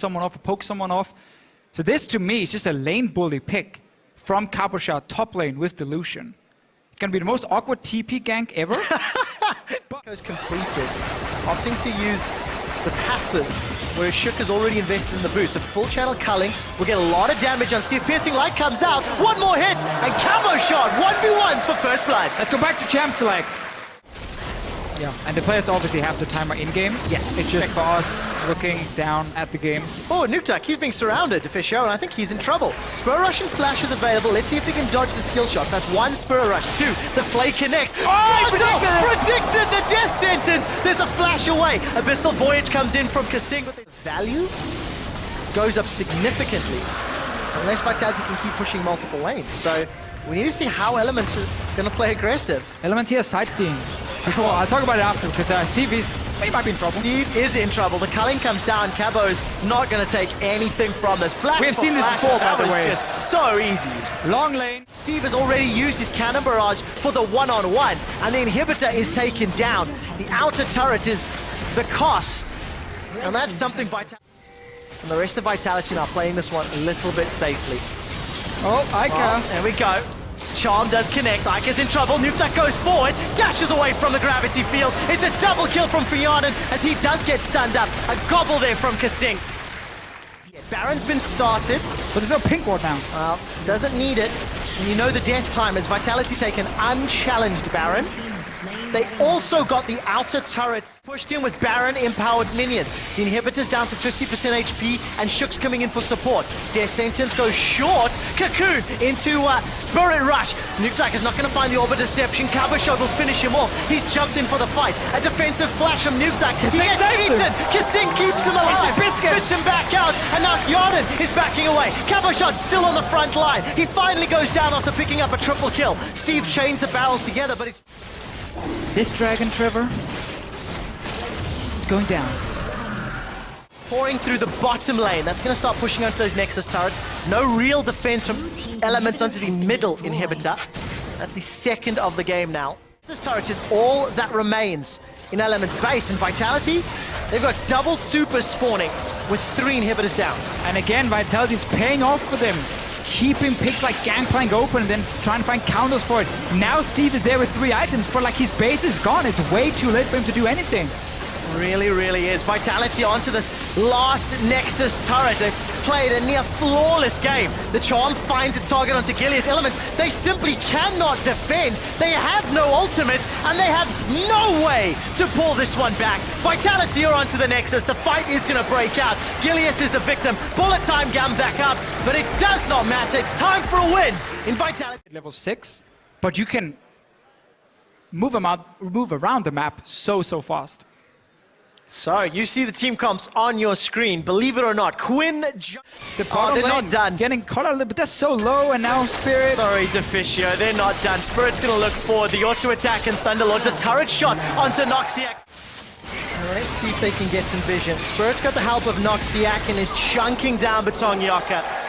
someone off or poke someone off. So this to me is just a lane bully pick from Cabochard top lane with Delusion. It's gonna be the most awkward TP gank ever. Goes completed, opting to use the passive, whereas Shook has already invested in the boots. A full channel culling will get a lot of damage on Steve. Piercing Light comes out, one more hit, and Cabochard 1v1s for first blood. Let's go back to champ select. Yeah, and the players obviously have the timer in-game. Yes. It's just for us looking down at the game. Oh, Nukeduck, he's being surrounded, Fisher, and I think he's in trouble. Spur Rush and Flash is available. Let's see if he can dodge the skill shots. That's one Spur Rush, two, the Flay connects. Oh, predicted the death sentence! There's a flash away. Abyssal Voyage comes in from Kasing, but the value goes up significantly unless Vitality can keep pushing multiple lanes. So we need to see how Elements are going to play aggressive. Element here sightseeing. Well, I'll talk about it after because Steve he might be in trouble. Steve is in trouble. The culling comes down. Cabo's not going to take anything from this. Flash. We've seen this before, by the way. Just so easy. Long lane. Steve has already used his cannon barrage for the one-on-one, and the inhibitor is taken down. The outer turret is the cost, and that's something Vitality. And the rest of Vitality now playing this one a little bit safely. Oh, Ica. There we go. Charm does connect. Ica's in trouble. Nukeduck goes forward, dashes away from the gravity field. It's a double kill from Frianen as he does get stunned up. A gobble there from Kasing. Baron's been started. But there's no pink ward now. Well, doesn't need it. And you know the death time as Vitality take an unchallenged Baron. They also got the outer turret pushed in with Baron-empowered minions. The inhibitor's down to 50% HP, and Shook's coming in for support. Death Sentence goes short. Cocoon into Spirit Rush. Nukeduck is not going to find the Orb of Deception. Cabochard will finish him off. He's jumped in for the fight. A defensive flash from Nukeduck. He gets eaten. Kasing keeps him alive. Spits him back out, and now Jordan is backing away. Cabochard's still on the front line. He finally goes down after picking up a triple kill. Steve chains the barrels together, but it's... This Dragon, Trevor, is going down. Pouring through the bottom lane. That's going to start pushing onto those Nexus turrets. No real defense from Elements onto the middle inhibitor. That's the second of the game now. Nexus turrets is all that remains in Elements base. And Vitality, they've got double super spawning with 3 inhibitors down. And again, Vitality is paying off for them. Keeping picks like Gangplank open and then trying to find counters for it. Now Steve is there with 3 items, but like his base is gone. It's way too late for him to do anything. Really, really is. Vitality onto this last Nexus turret. They've played a near flawless game. The Charm finds its target onto Gilius. Elements, they simply cannot defend. They have no ultimates, and they have no way to pull this one back. Vitality are onto the Nexus. The fight is going to break out. Gilius is the victim. Bullet time gun back up, but it does not matter. It's time for a win in Vitality. Level 6, but you can move around the map so fast. So, you see the team comps on your screen. Believe it or not, Quinn... they're not done. Getting caught out a little bit. They're so low, and now Spirit... Sorry, Deficio, they're not done. Spirit's going to look forward. The auto-attack and Thunderlords. A turret shot onto Noxiac. Let's see if they can get some vision. Spirit's got the help of Noxiac and is chunking down Batong-Yaka.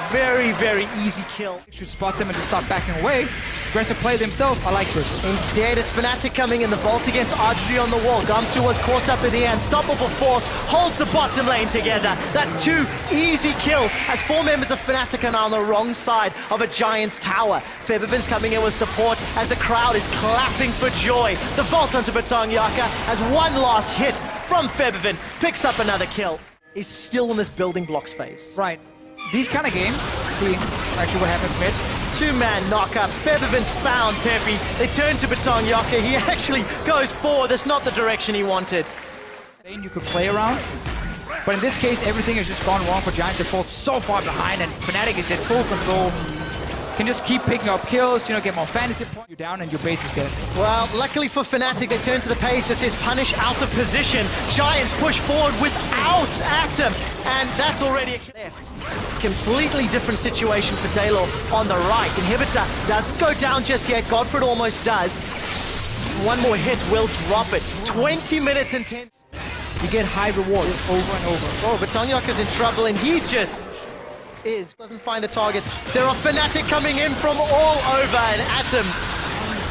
Very, very easy kill. Should spot them and just start backing away. Aggressive play themselves. I like this. Instead, it's Fnatic coming in. The vault against Audrey on the wall. Gamsu was caught up in the unstoppable force. Holds the bottom lane together. That's 2 easy kills as 4 members of Fnatic are now on the wrong side of a Giant's tower. Febiven's coming in with support as the crowd is clapping for joy. The vault onto Batong-Yaka as one last hit from Febiven. Picks up another kill. He's still in this building blocks phase. Right. These kind of games, see actually what happens mid. 2-man knockup. Febiven's found Peppy. They turn to Batong-Yaka. He actually goes forward. That's not the direction he wanted. You could play around, but in this case, everything has just gone wrong for Giants. They fall so far behind, and Fnatic is in full control. Can just keep picking up kills, you know, get more fantasy points. You're down and your base is dead. Well, luckily for Fnatic, they turn to the page that says punish out of position. Giants push forward without Atom, and that's already a kill left. Completely different situation for Daylor on the right. Inhibitor doesn't go down just yet. Godfred almost does. One more hit will drop it. 20 minutes and 10. You get high rewards over and over. Oh, Batong-Yaka's in trouble, and he just doesn't find a target. There are Fnatic coming in from all over, and Atom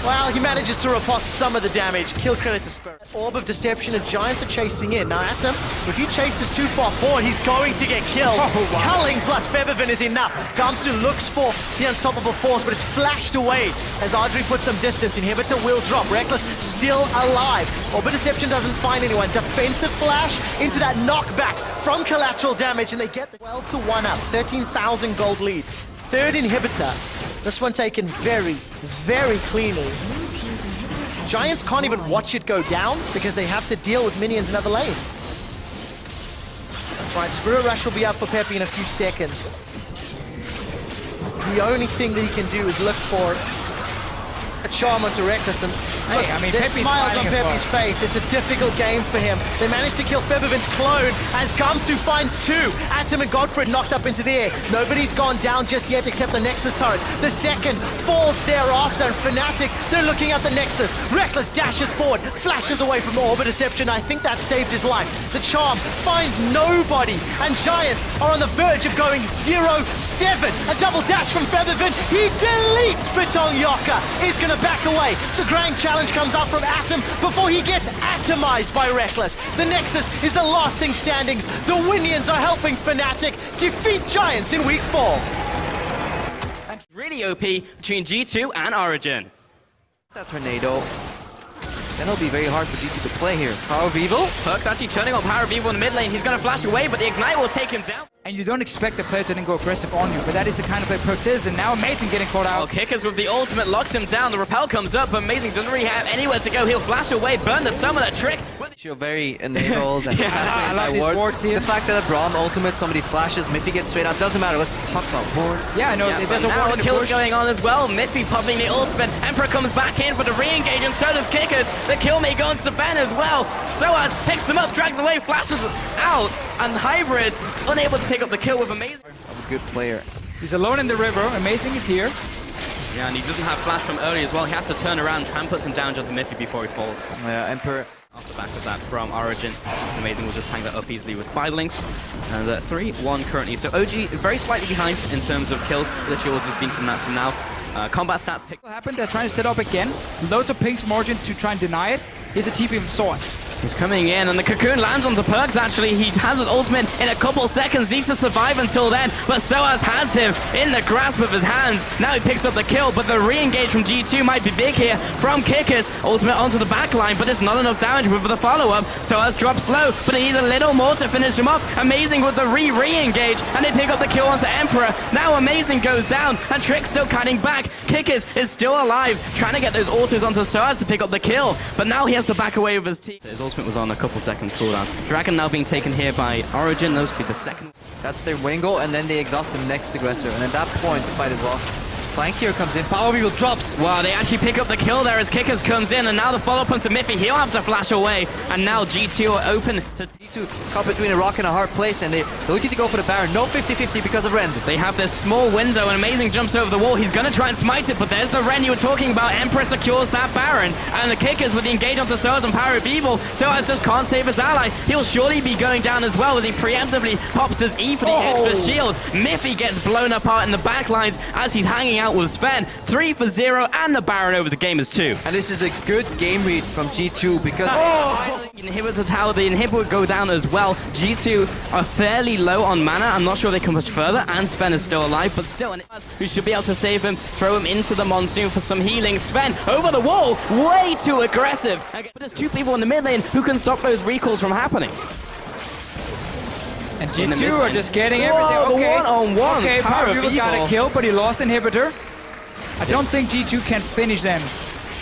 Well, he manages to riposte some of the damage. Kill credit to Spirit. Orb of Deception and Giants are chasing in. Now, Atom, if he chases too far forward, he's going to get killed. Oh, wow. Culling plus Feathervin is enough. Gamsu looks for the unstoppable force, but it's flashed away as Audrey puts some distance. Inhibitor will drop. Reckless still alive. Orb of Deception doesn't find anyone. Defensive flash into that knockback from collateral damage, and they get the 12-1 up. 13,000 gold lead. Third inhibitor. This one taken very, very cleanly. Giants can't even watch it go down because they have to deal with minions in other lanes. That's right, Spirit Rush will be up for Peppy in a few seconds. The only thing that he can do is look for a charm onto Reckless, and Hey, I mean, there's Peppy's smiles on smiling as Peppy's well. face. It's a difficult game for him. They managed to kill Feathervin's clone as Gamsu finds two. Atom and Godfred knocked up into the air. Nobody's gone down just yet except the Nexus turret. The second falls thereafter, and Fnatic, they're looking at the Nexus. Reckless dashes forward, flashes away from the Orb of Deception. I think that saved his life. The charm finds nobody, and Giants are on the verge of going 0-7. A double dash from Feathervin. He deletes Britong Yoka. He's going to back away. The grand challenge comes out from Atom before he gets atomized by Reckless. The Nexus is the last thing standing. The Winions are helping Fnatic defeat Giants in week 4. Really OP between G2 and Origen. That tornado. Then it'll be very hard for G2 to play here. Power of Evil. Perk's actually turning on Power of Evil in the mid lane. He's going to flash away, but the Ignite will take him down. And you don't expect the player to then go aggressive on you, but that is the kind of play Perks is, and now Amazing getting caught out. Well, Kickers with the ultimate locks him down. The repel comes up, but Amazing doesn't really have anywhere to go. He'll flash away, burn the summon that trick. You're very enabled and Yeah, fascinated I by like these ward. wards here. The fact that a Braum ultimate, somebody flashes, Miffy gets straight out, doesn't matter. Let's talk about wards. Yeah, no, Yeah, there's but a now ward a in the kill's bush. going on as well. Miffy popping the ultimate. Emperor comes back in for the re-engage, and so does Kickers. The kill may go on to Ben as well. Soaz picks him up, drags away, flashes out, and Hybrid unable to pick up the kill with Amazing. Of a good player. He's alone in the river. Amazing is here. Yeah, and he doesn't have flash from early as well. He has to turn around, try and put some damage onto Miffy before he falls. Emperor. Off the back of that from Origen. Amazing will just tank that up easily with Spylinks. And 3-1 currently. So OG very slightly behind in terms of kills. Literally all just been from that from now. Combat stats pick. What happened? They're trying to set up again. Loads of pings from Origen to try and deny it. Here's a TP from Source. He's coming in, and the Cocoon lands onto Perks, actually. He has his ultimate in a couple seconds, needs to survive until then, but Soaz has him in the grasp of his hands. Now he picks up the kill, but the re-engage from G2 might be big here from Kickers. Ultimate onto the back line, but it's not enough damage with the follow-up. Soaz drops slow, but he needs a little more to finish him off. Amazing with the re-engage, and they pick up the kill onto Emperor. Now Amazing goes down, and Trick's still cutting back. Kickers is still alive, trying to get those autos onto Soaz to pick up the kill, but now he has to back away with his team. His ultimate was on a couple seconds cooldown. Dragon now being taken here by Origen. Those will be the second. That's their win goal, and then they exhaust the next aggressor. And at that point, the fight is lost. Flank here comes in. Power of Evil drops. Wow, they actually pick up the kill there as Kickers comes in, and now the follow-up onto Miffy. He'll have to flash away, and now G2 are open to G2 caught between a rock and a hard place, and they're looking to go for the Baron. No 50-50 because of Rend. They have this small window, and Amazing jumps over the wall. He's going to try and smite it, but there's the Ren you were talking about. Emperor secures that Baron, and the Kickers with the engage onto Soaz and Power of Evil. Soaz just can't save his ally. He'll surely be going down as well as he preemptively pops his E for the extra shield. Miffy gets blown apart in the back lines as he's hanging out with Sven. 3-0, and the Baron over the game is 2. And this is a good game read from G2 because Inhibitor tower, the inhibitor would go down as well. G2 are fairly low on mana. I'm not sure they can push further, and Sven is still alive, but still, who should be able to save him, throw him into the monsoon for some healing. Sven over the wall, way too aggressive. But there's two people in the mid lane who can stop those recalls from happening. And In the G2 mid are lane. just getting Whoa, everything. the Okay, one-on-one. Okay, Power Power of of Evil got Evil. a kill, but he lost Inhibitor. I don't think G2 can finish them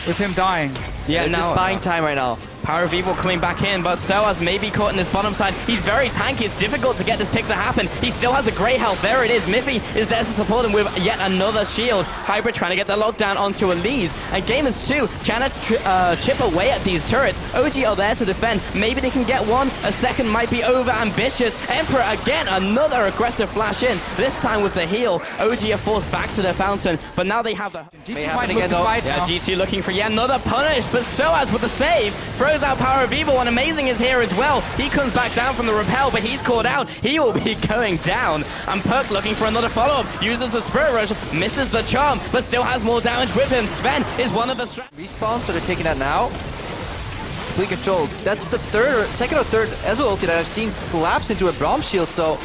with him dying. Yeah, they're now just buying time right now. Power of Evil coming back in, but Soaz may be caught in this bottom side. He's very tanky. It's difficult to get this pick to happen. He still has the great health. There it is. Miffy is there to support him with yet another shield. Hybrid trying to get the lockdown onto Elise. And game is 2. Trying to chip away at these turrets. OG are there to defend. Maybe they can get one. A second might be over ambitious. Emperor again, another aggressive flash in. This time with the heal. OG are forced back to the fountain, but now they have the... G2 might look to fight Yeah, now. G2 looking for yet another punish, but Soaz with the save throws out Power of Evil, and Amazing is here as well. He comes back down from the repel, but he's caught out. He will be going down. And Perkz looking for another follow-up. Uses the Spirit Rush, misses the charm, but still has more damage with him. Sven is one of the... Respawn, so they're taking that now. Complete control. That's the second or third Ezreal ulti that I've seen collapse into a Braum shield, so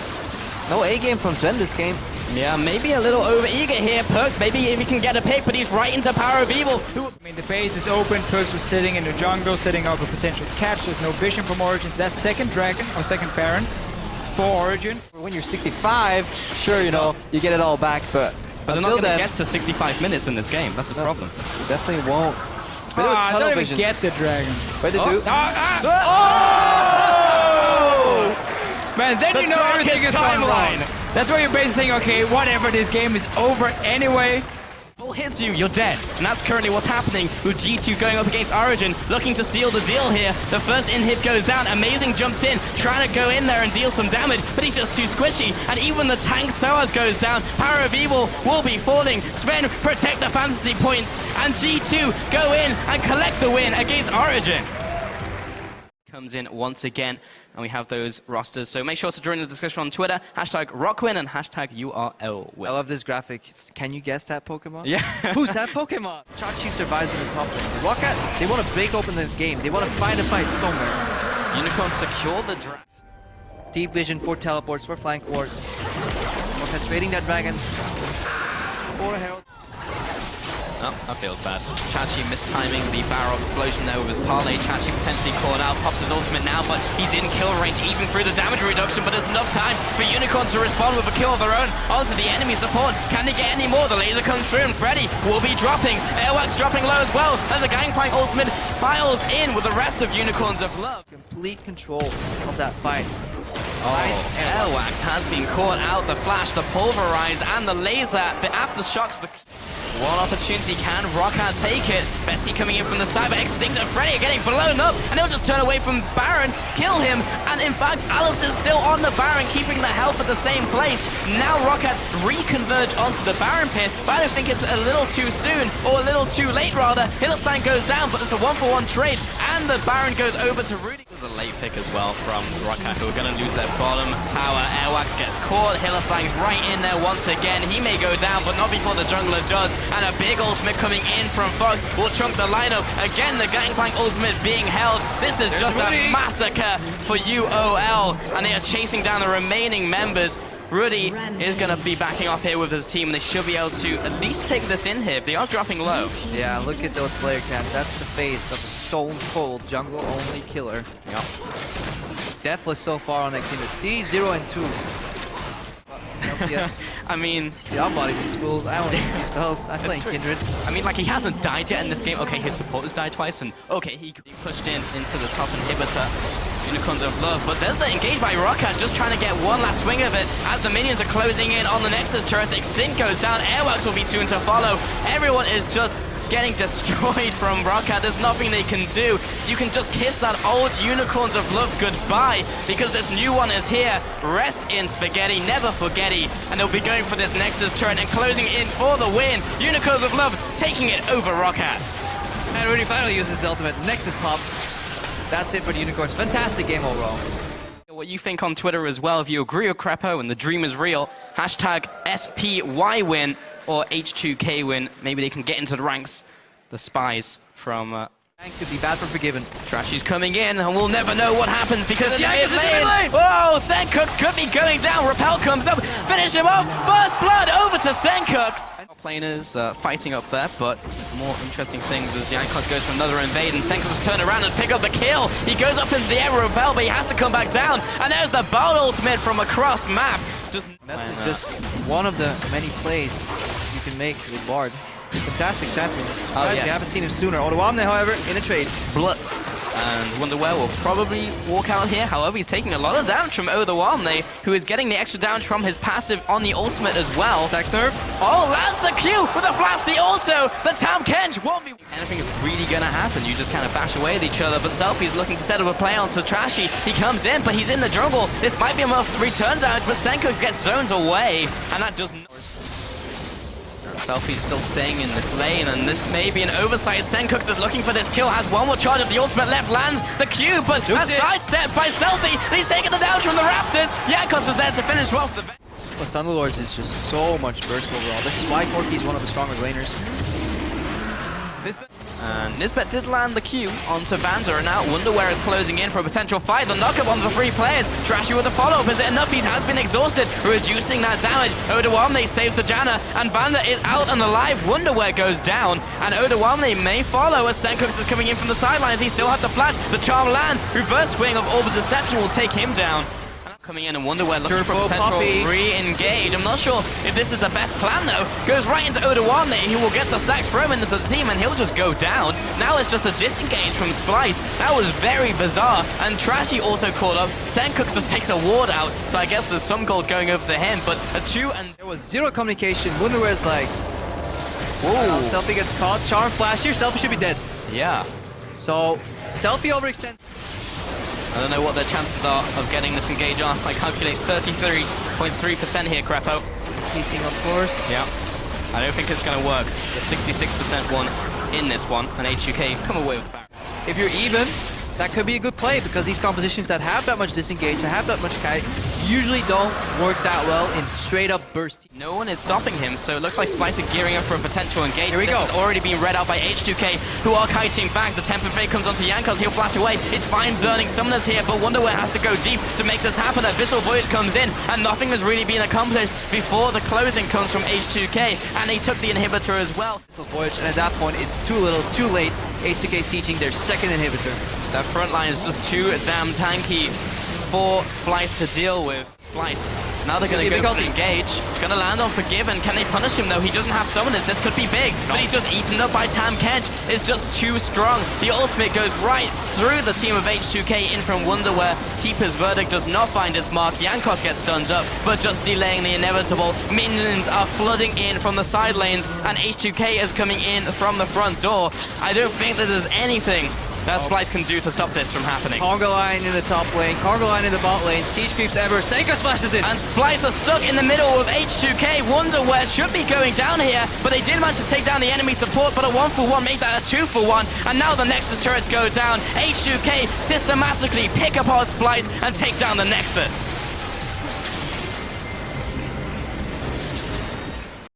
no A game from Sven this game. Yeah, maybe a little over-eager here. Perkz, maybe if he can get a pick, but he's right into Power of Evil. I mean, the base is open. Perkz was sitting in the jungle, setting up a potential catch. There's no vision from Origen. That's second Dragon, or second Baron for Origen. When you're 65, sure, you know, you get it all back, but they're not going to get to 65 minutes in this game. That's the problem. You definitely won't. I don't even get the Dragon. Wait, they do. Man, then you know everything is going wrong. That's why you're basically saying, okay, whatever, this game is over anyway. Bull hits you, you're dead. And that's currently what's happening with G2 going up against Origen, looking to seal the deal here. The first in-hit goes down. Amazing jumps in, trying to go in there and deal some damage, but he's just too squishy. And even the tank Soaz goes down. Power of Evil will be falling. Sven protect the fantasy points, and G2 go in and collect the win against Origen. Comes in once again, and we have those rosters. So make sure to join the discussion on Twitter, #RockWin and #URLWin. I love this graphic. Can you guess that Pokemon? Yeah. Who's that Pokemon? Chachi survives in the top lane. Roccat, they want to break open the game. They want to find a fight somewhere. Unicorn secure the draft. Deep vision for teleports, for flank wards. Roccat trading that dragon. For a herald. Oh, that feels bad. Chachi mistiming the barrel explosion there with his parlay. Chachi potentially caught out, pops his ultimate now, but he's in kill range even through the damage reduction, but there's enough time for Unicorn to respond with a kill of their own onto the enemy support. Can they get any more? The laser comes through and Freddy will be dropping. Airwax dropping low as well, as the Gangplank ultimate files in with the rest of Unicorns of Love. Complete control of that fight. Airwax has been caught out. The flash, the pulverize, and the laser, the aftershocks, the... One opportunity, can Roccat take it? Betsy coming in from the side, but Extinctor Freddy getting blown up, and he'll just turn away from Baron, kill him, and in fact, Alice is still on the Baron, keeping the health at the same place. Now Roccat reconverge onto the Baron pit, but I don't think it's a little too soon, or a little too late rather. Hillesign goes down, but it's a 1-for-1 trade, and the Baron goes over to Rudy. This is a late pick as well from Roccat, who are going to lose their bottom tower. Airwax gets caught, Hillesign's right in there once again. He may go down, but not before the jungler does. And a big ultimate coming in from Fox will chunk the lineup. Again, the Gangplank ultimate being held. This is just a massacre for UOL, and they are chasing down the remaining members. Rudy is going to be backing off here with his team, and they should be able to at least take this in here. They are dropping low. Yeah, look at those player cams. That's the face of a stone-cold jungle-only killer. Yep. Definitely so far on that Kindred. 3-0 and 2. LCS. I mean, I'll body these fools. I don't need these spells. I'm playing Kindred. I mean, like, he hasn't died yet in this game. Okay, his support has died twice, and okay, he could be pushed into the top inhibitor. Unicorns of Love, but there's the engage by Roccat, just trying to get one last swing of it as the minions are closing in on the Nexus turret. Extinct goes down, Airworks will be soon to follow. Everyone is just getting destroyed from Roccat. There's nothing they can do. You can just kiss that old Unicorns of Love goodbye, because this new one is here. Rest in spaghetti, never forgetty, and they'll be going for this Nexus turret and closing in for the win. Unicorns of Love taking it over Roccat. And Rudy finally uses his ultimate. Nexus pops. That's it for the Unicorns. Fantastic game overall. What you think on Twitter as well. If you agree with Crepo and the dream is real, #SPYWin or H2KWin. Maybe they can get into the ranks. The spies from... could be bad for Forgiven. Trashy's coming in, and we'll never know what happens because the Yank is in lane! Whoa, Senkux could be going down. Repel comes up, finish him off. First blood over to Senkux. Planers fighting up there, but more interesting things as Yankos goes for another invade, and Senkux will turn around and pick up the kill. He goes up into the air with Repel, but he has to come back down. And there's the Bolt ultimate from across map. That's just one of the many plays you can make with Bard. Fantastic champion. Oh, yes. We haven't seen him sooner. Odoamne, however, in a trade. And Wonderware will probably walk out here. However, he's taking a lot of damage from Odawarmne, who is getting the extra damage from his passive on the ultimate as well. Stacks nerf. Oh, lands the Q with a flash, the auto, the Tam Kench 1v1. Anything is really gonna happen. You just kind of bash away at each other, but Selfie's looking to set up a play onto Trashy. He comes in, but he's in the jungle. This might be enough return damage, but Senkux gets zoned away, and that does not... Selfie's still staying in this lane, and this may be an oversight. Senkux is looking for this kill, has one more charge of the ultimate left, lands the Q, but a sidestep by Selfie. He's taking the damage from the Raptors. Jankos is there to finish off the... Plus Thunderlords is just so much burst overall. This is why Corki's one of the stronger laners. And Nisbet did land the Q onto Vander, and now Wonderware is closing in for a potential fight. The knockup on the 3 players. Trashy with a follow-up. Is it enough? He has been exhausted, reducing that damage. Odawarmne saves the Janna, and Vander is out and alive. Wonderware goes down, and Odawarmne may follow as Senkux is coming in from the sidelines. He still has the flash. The Charm land. Reverse swing of Orbital Deception will take him down. Coming in and Wonderware looking for a potential re-engage. I'm not sure if this is the best plan though. Goes right into Odawarmne. He will get the stacks thrown into the team and he'll just go down. Now it's just a disengage from Splice. That was very bizarre. And Trashy also caught up. Senkux just takes a ward out. So I guess there's some gold going over to him. But a 2 and... There was zero communication. Wonderware's like... Whoa. Selfie gets caught. Charm flash here. Selfie should be dead. Yeah. So, Selfie overextend. I don't know what their chances are of getting this engage off. I calculate 33.3% here, Crepo. Cheating, of course. Yeah. I don't think it's going to work. The 66% one in this one, and HUK come away with the power. If you're even, that could be a good play because these compositions that have that much disengage, that have that much kite, usually don't work that well in straight up burst. No one is stopping him, so it looks like Splice are gearing up for a potential engage. Here we go. This has already been read out by H2K, who are kiting back. The Temper Fade comes onto Jankos, he'll flash away. It's fine burning summoners here, but Wonderware has to go deep to make this happen. Abyssal Voyage comes in, and nothing has really been accomplished before the closing comes from H2K, and he took the inhibitor as well. Abyssal Voyage, and at that point, it's too little, too late. H2K sieging their second inhibitor. That front line is just too damn tanky for Splice to deal with. Splice, now they're going to go for the engage. It's going to land on Forgiven. Can they punish him though? He doesn't have summoners. This could be big, but he's just eaten up by Tam Kench. It's just too strong. The ultimate goes right through the team of H2K in from Wonderware. Keeper's Verdict does not find its mark. Jankos gets stunned up, but just delaying the inevitable. Minions are flooding in from the side lanes, and H2K is coming in from the front door. I don't think that there's anything that Splice can do to stop this from happening. Conga line in the top lane, Conga line in the bot lane, siege creeps ever, Senkux flashes in! And Splice are stuck in the middle of H2K. Wonderware should be going down here, but they did manage to take down the enemy support, but a 1-for-1 made that a 2-for-1, and now the Nexus turrets go down. H2K systematically pick apart Splice and take down the Nexus.